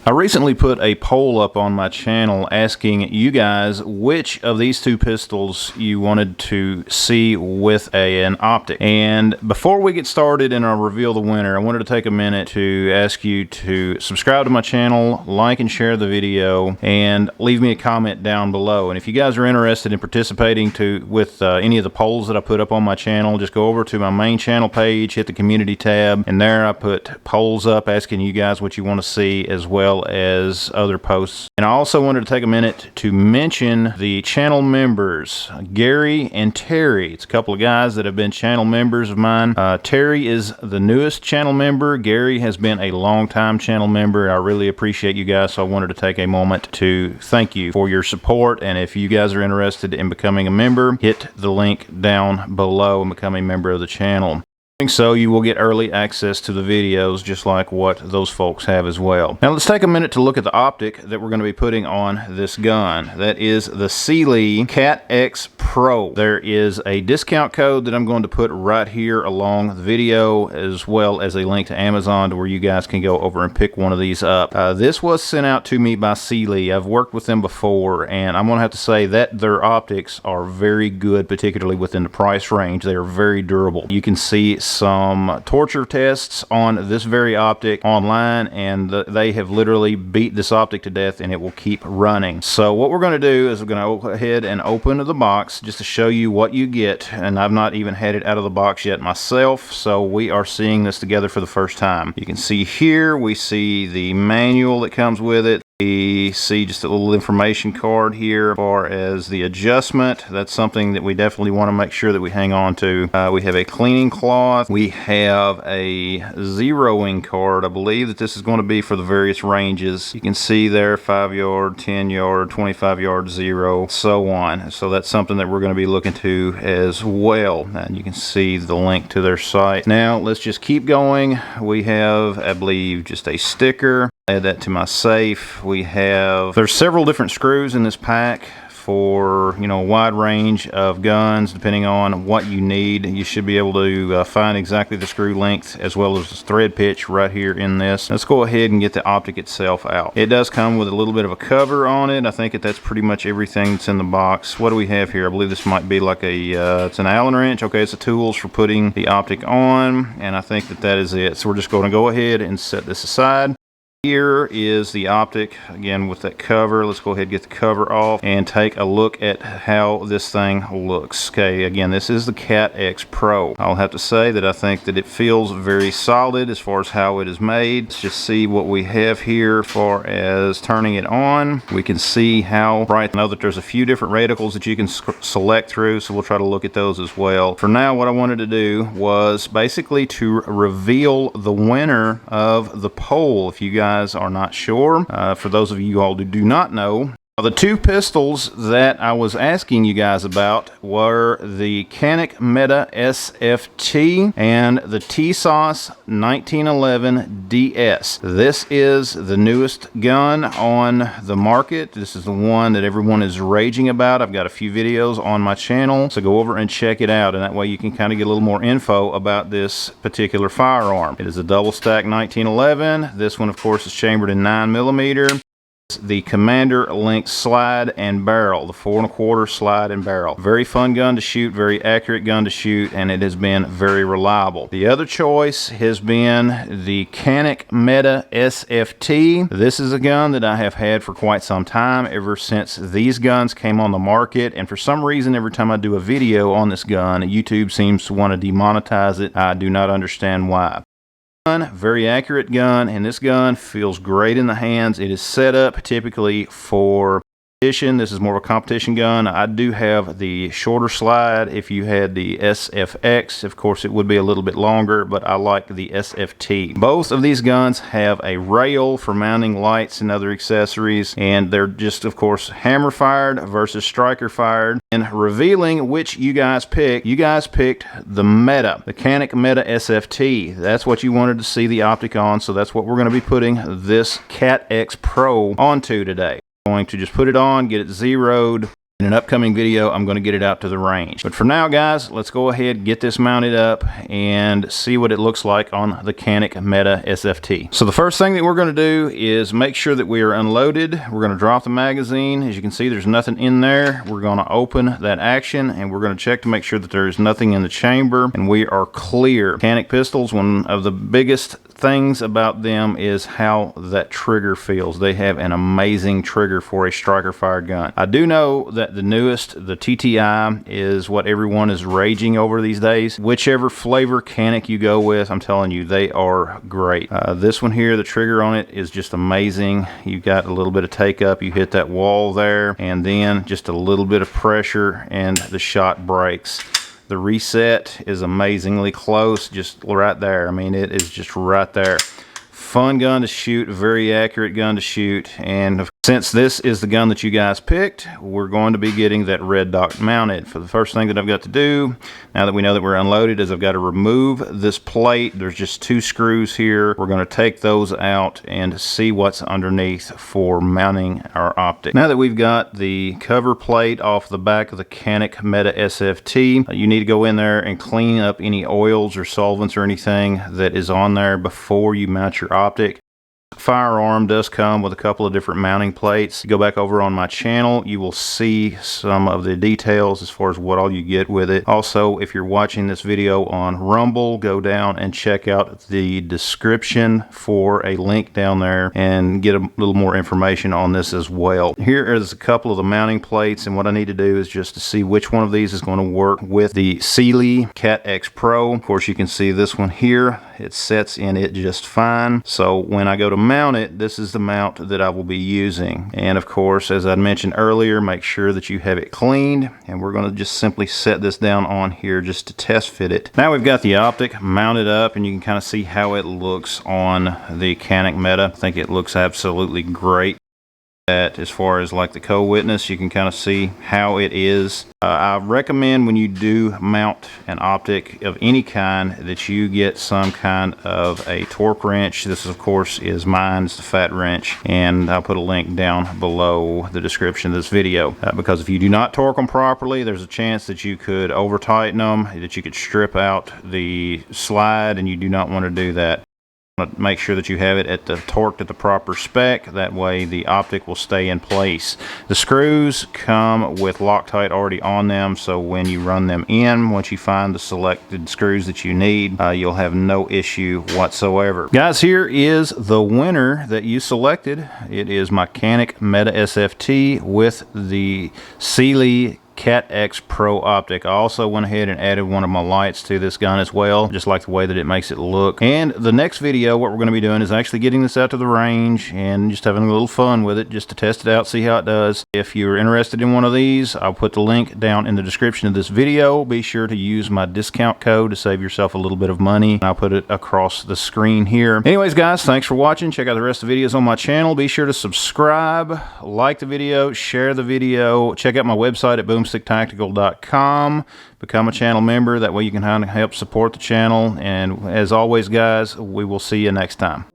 I recently put a poll up on my channel asking you guys which of these two pistols you wanted to see with an optic. And before we get started and I'll reveal the winner, I wanted to take a minute to ask you to subscribe to my channel, like and share the video, and leave me a comment down below. And if you guys are interested in participating with any of the polls that I put up on my channel, just go over to my main channel page, hit the community tab, and there I put polls up asking you guys what you want to see, as well as other posts. And I also wanted to take a minute to mention the channel members, Gary and Terry. It's a couple of guys that have been channel members of mine. Terry is the newest channel member. Gary has been a long-time channel member. I really appreciate you guys, so I wanted to take a moment to thank you for your support. And if you guys are interested in becoming a member, hit the link down below and become a member of the channel. So you will get early access to the videos just like what those folks have as well. Now let's take a minute to look at the optic that we're going to be putting on this gun. That is the Cyelee CAT X PRO. There is a discount code that I'm going to put right here along the video, as well as a link to Amazon to where you guys can go over and pick one of these up. This was sent out to me by Cyelee. I've worked with them before, and I'm going to have to say that their optics are very good, particularly within the price range. They are very durable. You can see some torture tests on this very optic online, and they have literally beat this optic to death, and it will keep running. So what we're going to do is we're going to go ahead and open the box just to show you what you get, and I've not even had it out of the box yet myself, so we are seeing this together for the first time. You can see here, we see the manual that comes with it. We see just a little information card here as far as the adjustment. That's something that we definitely want to make sure that we hang on to. We have a cleaning cloth. We have a zeroing card. I believe that this is going to be for the various ranges. You can see there 5 yard, 10 yard, 25 yard, 0, so on. So that's something that we're going to be looking to as well. And you can see the link to their site. Now let's just keep going. We have, I believe, just a sticker. Add that to my safe. There's several different screws in this pack for, you know, a wide range of guns. Depending on what you need, you should be able to find exactly the screw length as well as the thread pitch right here in this. Let's go ahead and get the optic itself out. It does come with a little bit of a cover on it. I think that's pretty much everything that's in the box. What do we have here? I believe this might be like it's an Allen wrench. Okay, it's the tools for putting the optic on, and I think that is it. So we're just going to go ahead and set this aside. Here is the optic, again with that cover. Let's go ahead and get the cover off and take a look at how this thing looks. Okay, again, this is the CAT X PRO. I'll have to say that I think that it feels very solid as far as how it is made. Let's just see what we have here as far as turning it on. We can see how bright. I know that there's a few different reticles that you can select through, so we'll try to look at those as well. For now, what I wanted to do was basically to reveal the winner of the poll. If you guys are not sure, for those of you all who do not know, the two pistols that I was asking you guys about were the Canik Mete SFT and the Tisas 1911 DS. This is the newest gun on the market. This is the one that everyone is raging about. I've got a few videos on my channel, so go over and check it out, and that way you can kind of get a little more info about this particular firearm. It is a double stack 1911. This one, of course, is chambered in 9mm. The Commander length slide and barrel, the 4 1/4 slide and barrel. Very fun gun to shoot, very accurate gun to shoot, and it has been very reliable. The other choice has been the Canik Mete SFT. This is a gun that I have had for quite some time, ever since these guns came on the market, and for some reason every time I do a video on this gun, YouTube seems to want to demonetize it. I do not understand why. Very accurate gun, and this gun feels great in the hands. It is set up typically for competition. This is more of a competition gun. I do have the shorter slide. If you had the SFX, of course it would be a little bit longer, but I like the SFT. Both of these guns have a rail for mounting lights and other accessories, and they're just, of course, hammer fired versus striker fired. And revealing which you guys picked the Mete, the Canik Mete SFT. That's what you wanted to see the optic on, so that's what we're going to be putting this CAT X PRO onto today. Going to just put it on, get it zeroed, In an upcoming video, I'm going to get it out to the range. But for now, guys, let's go ahead and get this mounted up and see what it looks like on the Canik Mete SFT. So the first thing that we're going to do is make sure that we are unloaded. We're going to drop the magazine. As you can see, there's nothing in there. We're going to open that action and we're going to check to make sure that there's nothing in the chamber and we are clear. Canik pistols, one of the biggest things about them is how that trigger feels. They have an amazing trigger for a striker fire gun. I do know that the newest, the TTI, is what everyone is raging over these days. Whichever flavor Canik you go with, I'm telling you, they are great. This one here, the trigger on it is just amazing. You got a little bit of take up, you hit that wall there, and then just a little bit of pressure and the shot breaks. The reset is amazingly close, just right there. I mean, it is just right there. Fun gun to shoot, very accurate gun to shoot, and since this is the gun that you guys picked, we're going to be getting that red dot mounted. For the first thing that I've got to do, now that we know that we're unloaded, is I've got to remove this plate. There's just 2 screws here. We're going to take those out and see what's underneath for mounting our optic. Now that we've got the cover plate off the back of the Canik Mete SFT, you need to go in there and clean up any oils or solvents or anything that is on there before you mount your optic. Firearm does come with a couple of different mounting plates. You go back over on my channel, you will see some of the details as far as what all you get with it. Also, if you're watching this video on Rumble, go down and check out the description for a link down there and get a little more information on this as well. Here is a couple of the mounting plates, and what I need to do is just to see which one of these is going to work with the Cyelee CAT X PRO. Of course, you can see this one here. It sets in it just fine. So when I go to mount it, this is the mount that I will be using. And of course, as I mentioned earlier, make sure that you have it cleaned, and we're going to just simply set this down on here just to test fit it. Now we've got the optic mounted up, and you can kind of see how it looks on the Canik Mete. I think it looks absolutely great. As far as like the co-witness, you can kind of see how it is. I recommend when you do mount an optic of any kind that you get some kind of a torque wrench. This of course is mine, it's the fat wrench, and I'll put a link down below the description of this video, because if you do not torque them properly, there's a chance that you could over tighten them, that you could strip out the slide, and you do not want to do that. Make sure that you have it torqued at the proper spec. That way the optic will stay in place. The screws come with Loctite already on them, so when you run them in, once you find the selected screws that you need, you'll have no issue whatsoever. Guys, here is the winner that you selected. It is my Canik Mete SFT with the Cyelee CAT X PRO optic. I also went ahead and added one of my lights to this gun as well, just like the way that it makes it look. And the next video, what we're going to be doing is actually getting this out to the range and just having a little fun with it, just to test it out, see how it does. If you're interested in one of these, I'll put the link down in the description of this video. Be sure to use my discount code to save yourself a little bit of money. I'll put it across the screen here. Anyways, guys, thanks for watching. Check out the rest of the videos on my channel. Be sure to subscribe, like the video, share the video. Check out my website at boomsticktactical.com. Become a channel member. That way you can help support the channel. And as always, guys, we will see you next time.